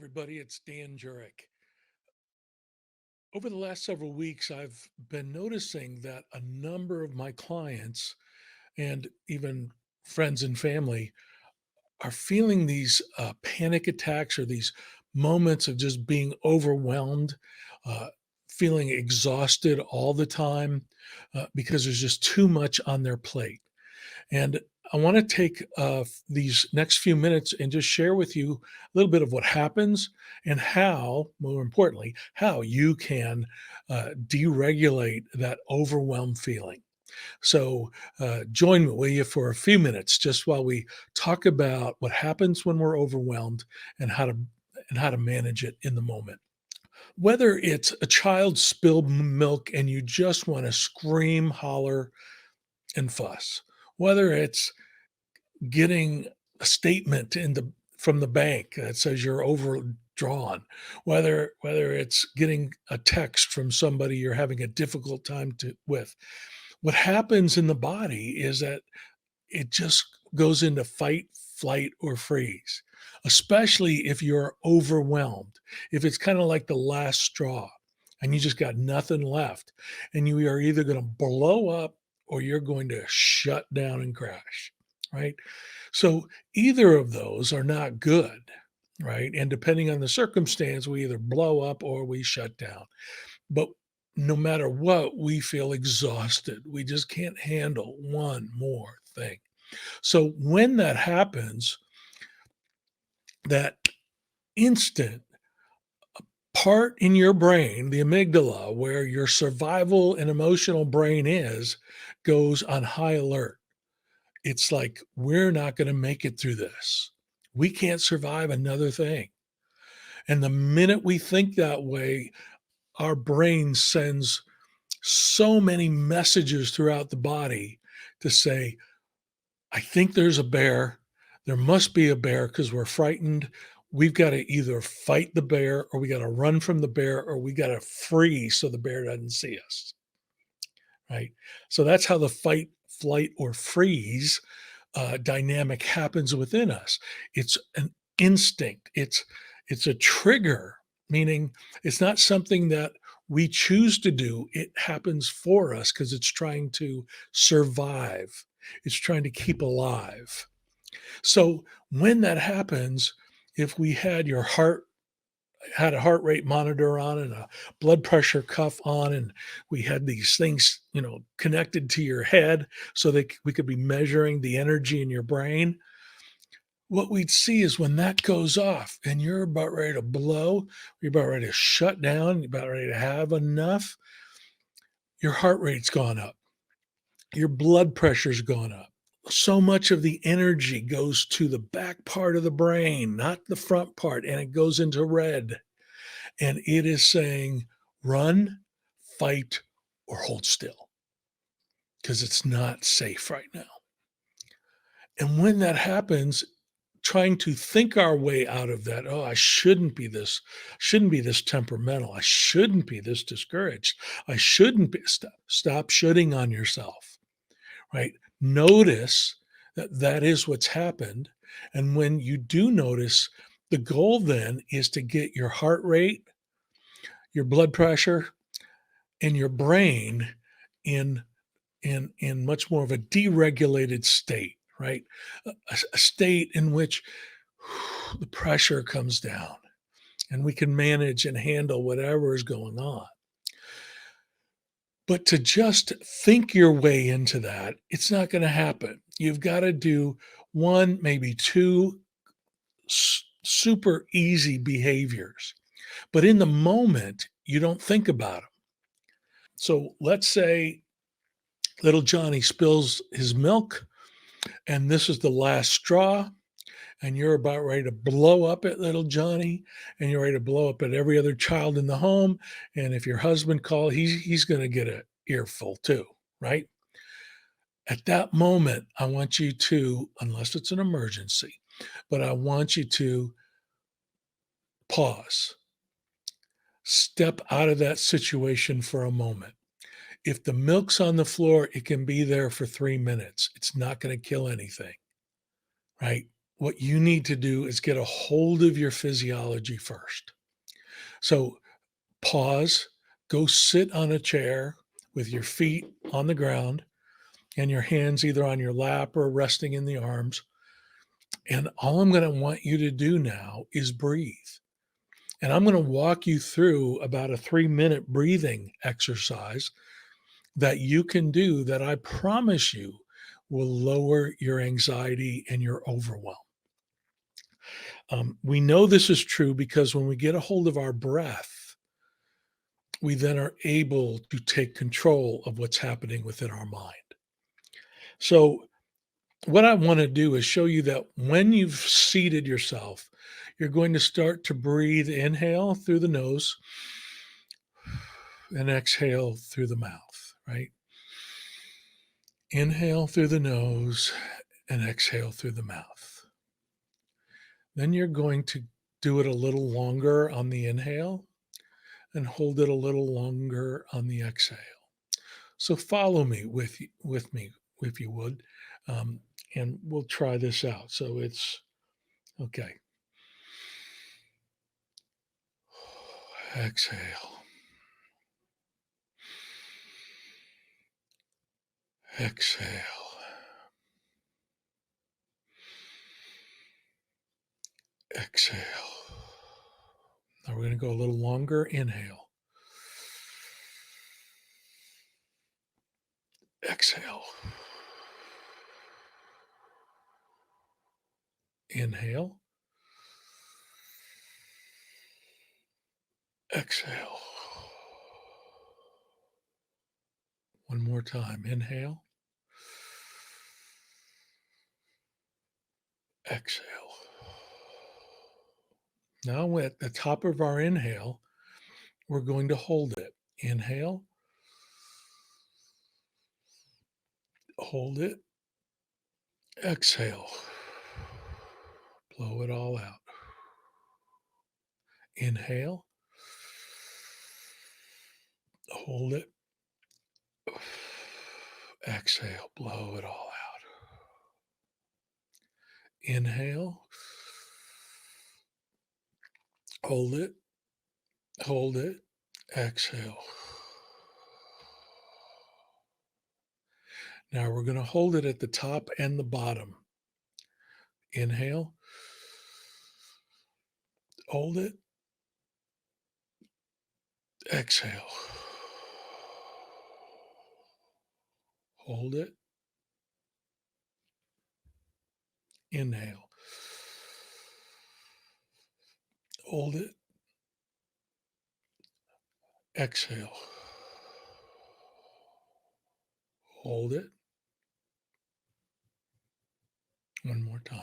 everybody. It's Dan Jurek. Over the last several weeks, I've been noticing that a number of my clients and even friends and family are feeling these panic attacks or these moments of just being overwhelmed, uh, feeling exhausted all the time because there's just too much on their plate. And I want to take these next few minutes and just share with you a little bit of what happens and how, more importantly, how you can deregulate that overwhelmed feeling. So, join me, will you, for a few minutes, just while we talk about what happens when we're overwhelmed and how to manage it in the moment. Whether it's a child spilled milk and you just want to scream, holler, and fuss, whether it's getting a statement from the bank that says you're overdrawn, whether it's getting a text from somebody you're having a difficult time with. What happens in the body is that it just goes into fight, flight, or freeze, especially if you're overwhelmed. If it's kind of like the last straw and you just got nothing left, and you are either going to blow up or you're going to shut down and crash, right? So either of those are not good, right? And depending on the circumstance, we either blow up or we shut down. But no matter what, we feel exhausted. We just can't handle one more thing. So when that happens, that instant part in your brain, the amygdala, where your survival and emotional brain is, goes on high alert. It's like, we're not going to make it through this. We can't survive another thing. And the minute we think that way, our brain sends so many messages throughout the body to say, I think there's a bear. There must be a bear because we're frightened. We've got to either fight the bear or we got to run from the bear or we got to freeze so the bear doesn't see us. Right. So that's how the fight, flight, or freeze dynamic happens within us. It's an instinct. It's a trigger, meaning it's not something that we choose to do. It happens for us because it's trying to survive. It's trying to keep alive. So when that happens, if we had a heart rate monitor on and a blood pressure cuff on, and we had these things, connected to your head so that we could be measuring the energy in your brain. What we'd see is when that goes off and you're about ready to blow, you're about ready to shut down, you're about ready to have enough, your heart rate's gone up, your blood pressure's gone up. So much of the energy goes to the back part of the brain, not the front part, and it goes into red. And it is saying, run, fight, or hold still because it's not safe right now. And when that happens, trying to think our way out of that, oh, I shouldn't be this temperamental. I shouldn't be this discouraged. I shouldn't be, stop shooting on yourself, right? Notice that that is what's happened. And when you do notice, the goal then is to get your heart rate, your blood pressure, and your brain in in much more of a deregulated state, right? A state in which the pressure comes down and we can manage and handle whatever is going on. But to just think your way into that, it's not going to happen. You've got to do one, maybe two super easy behaviors. But in the moment, you don't think about them. So let's say little Johnny spills his milk, and this is the last straw, and you're about ready to blow up at little Johnny, and you're ready to blow up at every other child in the home. And if your husband calls, he's going to get an earful too, right? At that moment, I want you to, unless it's an emergency, but I want you to pause, step out of that situation for a moment. If the milk's on the floor, it can be there for 3 minutes. It's not going to kill anything, right? what you need to do is get a hold of your physiology first. So pause, go sit on a chair with your feet on the ground and your hands either on your lap or resting in the arms. And all I'm going to want you to do now is breathe. And I'm going to walk you through about a 3-minute breathing exercise that you can do that I promise you will lower your anxiety and your overwhelm. We know this is true because when we get a hold of our breath, we then are able to take control of what's happening within our mind. So, what I want to do is show you that when you've seated yourself, you're going to start to breathe, inhale through the nose and exhale through the mouth, right? Inhale through the nose and exhale through the mouth. Then you're going to do it a little longer on the inhale and hold it a little longer on the exhale. So follow me with me, if you would, um, and we'll try this out. So it's okay. Exhale. Exhale. Exhale. Now we're going to go a little longer. Inhale. Exhale. Inhale. Exhale. One more time. Inhale. Exhale. Now at the top of our inhale, we're going to hold it. Inhale. Hold it. Exhale. Blow it all out. Inhale. Hold it. Exhale. Blow it all out. Inhale. Hold it. Hold it. Exhale. Now we're going to hold it at the top and the bottom. Inhale. Hold it. Exhale. Hold it. Inhale. Hold it. Exhale. Hold it. One more time.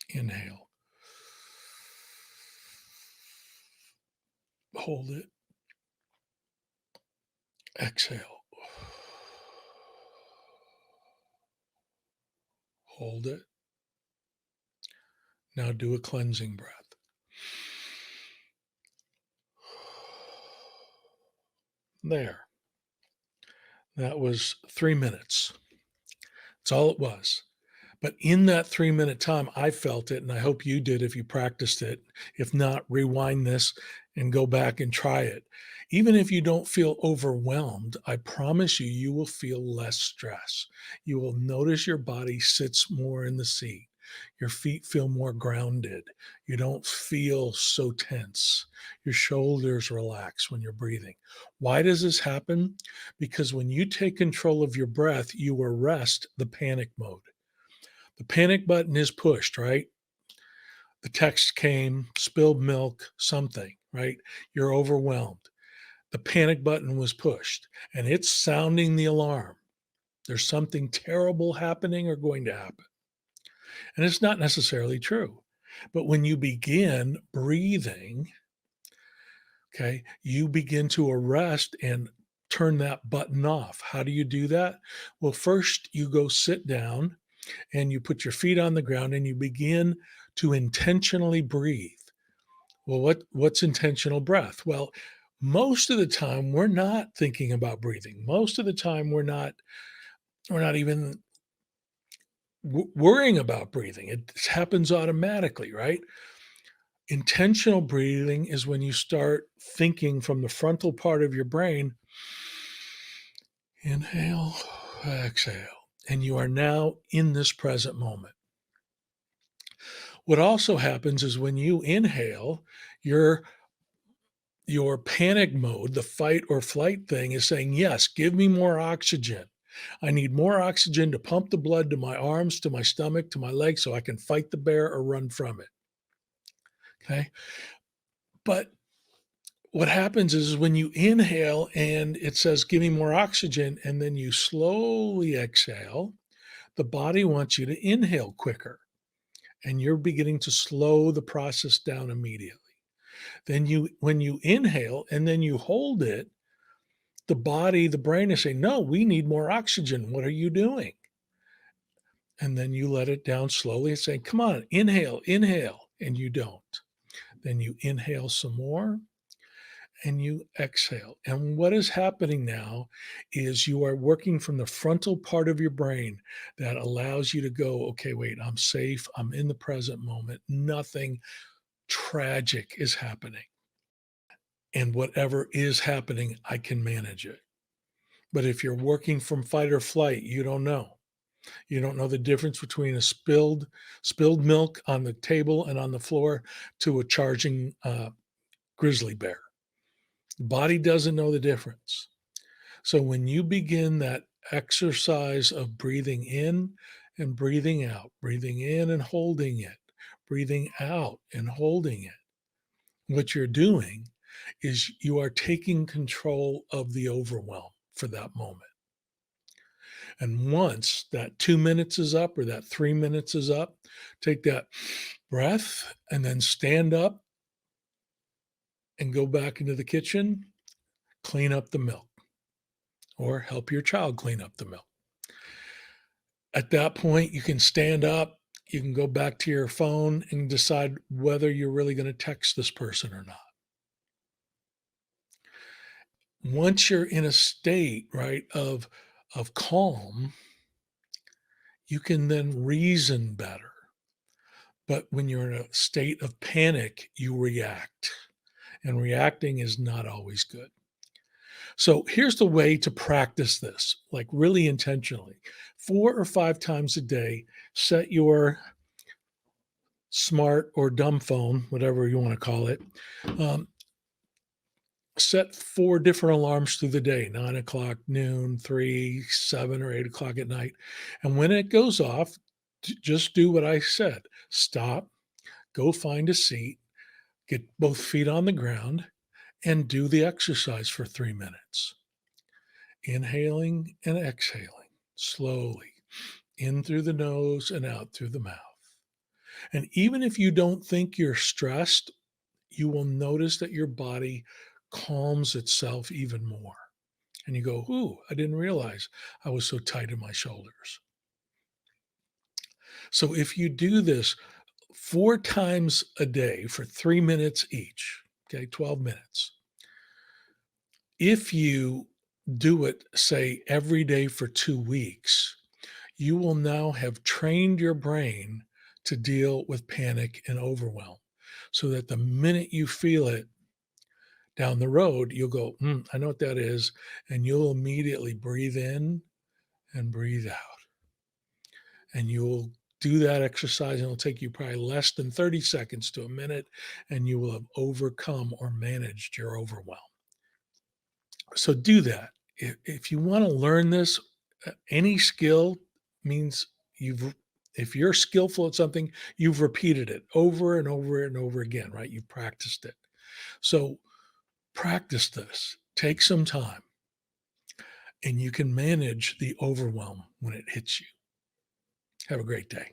Inhale. Hold it. Exhale. Hold it. Now do a cleansing breath. There. That was 3 minutes. That's all it was. But in that 3-minute time, I felt it, and I hope you did if you practiced it. If not, rewind this and go back and try it. Even if you don't feel overwhelmed, I promise you, you will feel less stress. You will notice your body sits more in the seat. Your feet feel more grounded. You don't feel so tense. Your shoulders relax when you're breathing. Why does this happen? Because when you take control of your breath, you arrest the panic mode. The panic button is pushed, right? The text came, spilled milk, something, right? You're overwhelmed. The panic button was pushed and it's sounding the alarm. There's something terrible happening or going to happen. And it's not necessarily true. But when you begin breathing, okay, you begin to arrest and turn that button off. How do you do that? Well, first you go sit down and you put your feet on the ground and you begin to intentionally breathe. Well, what's intentional breath? Well, most of the time we're not thinking about breathing. Most of the time we're not even worrying about breathing. It happens automatically, right? Intentional breathing is when you start thinking from the frontal part of your brain, inhale, exhale, and you are now in this present moment. What also happens is when you inhale, your your panic mode, the fight or flight thing is saying, "Yes, give me more oxygen. I need more oxygen to pump the blood to my arms, to my stomach, to my legs so I can fight the bear or run from it." Okay? But what happens is when you inhale and it says, "Give me more oxygen," and then you slowly exhale, the body wants you to inhale quicker, and you're beginning to slow the process down immediately. Then when you inhale and then you hold it, the brain is saying, "No, we need more oxygen. What are you doing?" And then you let it down slowly and say, "Come on, inhale, inhale," and you don't. Then you inhale some more and you exhale. And what is happening now is you are working from the frontal part of your brain that allows you to go, "Okay, wait, I'm safe. I'm in the present moment. Nothing tragic is happening. And whatever is happening, I can manage it." But if you're working from fight or flight, you don't know. You don't know the difference between a spilled milk on the table and on the floor to a charging grizzly bear. The body doesn't know the difference. So when you begin that exercise of breathing in and breathing out, breathing in and holding it, breathing out and holding it, what you're doing is you are taking control of the overwhelm for that moment. And once that 2 minutes is up or that 3 minutes is up, take that breath and then stand up and go back into the kitchen, clean up the milk, or help your child clean up the milk. At that point, you can stand up, you can go back to your phone and decide whether you're really going to text this person or not. Once you're in a state, right, of calm, you can then reason better. But when you're in a state of panic, you react, and reacting is not always good. So here's the way to practice this, like really intentionally. 4 or 5 times a day, set your smart or dumb phone, whatever you want to call it, um, set 4 different alarms through the day: 9 o'clock, noon, 3, 7, or 8 o'clock at night. And when it goes off, just do what I said: stop, go find a seat, get both feet on the ground, and do the exercise for 3 minutes. Inhaling and exhaling slowly, in through the nose and out through the mouth. And even if you don't think you're stressed, you will notice that your body calms itself even more. And you go, "Ooh, I didn't realize I was so tight in my shoulders." So if you do this 4 times a day for 3 minutes each, okay, 12 minutes. If you do it, say, every day for 2 weeks, you will now have trained your brain to deal with panic and overwhelm so that the minute you feel it down the road, you'll go, I know what that is. And you'll immediately breathe in and breathe out. And you'll do that exercise, and it'll take you probably less than 30 seconds to a minute, and you will have overcome or managed your overwhelm. So do that. If you want to learn this, any skill means if you're skillful at something, you've repeated it over and over and over again, right? You've practiced it. So practice this, take some time, and you can manage the overwhelm when it hits you. Have a great day.